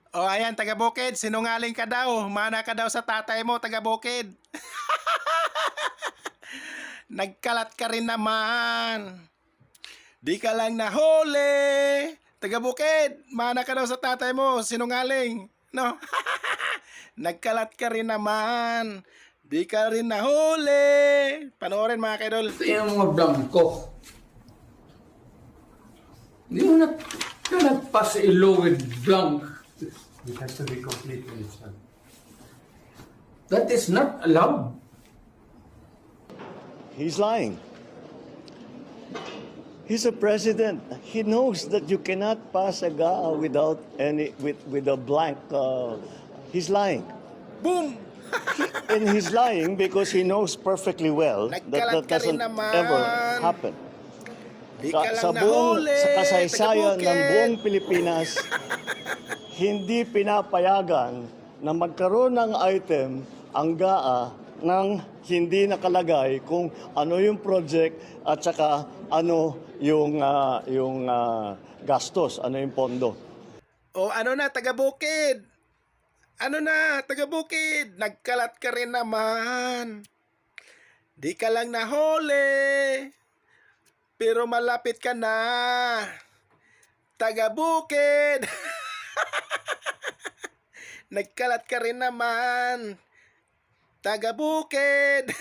O ayan, taga Bukid, sinungaling ka daw. Mana ka daw sa tatay mo, taga Bukid. Nagkalat ka rin naman. Di ka lang nahuli. Taga Bukid, mana ka daw sa tatay mo, sinungaling. No? Nagkalat ka rin naman. Di ka rin nahuli. Panoorin mga kaidol. Ito yung mga blanco. Hindi mo na nagpasa-ilo with blank. It has to be complete in itself. That is not allowed. He's lying. He's a president. He knows that you cannot pass a GAA without any with a blank. He's lying, Boom! and he's lying because he knows perfectly well that Nagkalat that ka rin doesn't naman. ever happen. Di ka lang Sa buong nahuli. sa kasaysayan taga ng Bukid. buong Pilipinas, hindi pinapayagan na magkaroon ng item ang GAA nang hindi nakalagay kung ano yung project at saka ano yung gastos, ano yung pondo. O ano na, taga Bukid? Ano na, taga Bukid? Nagkalat ka rin naman. Di ka lang nahuli. Pero malapit ka na. Taga Bukid. Nagkalat ka rin naman. Taga Bukid.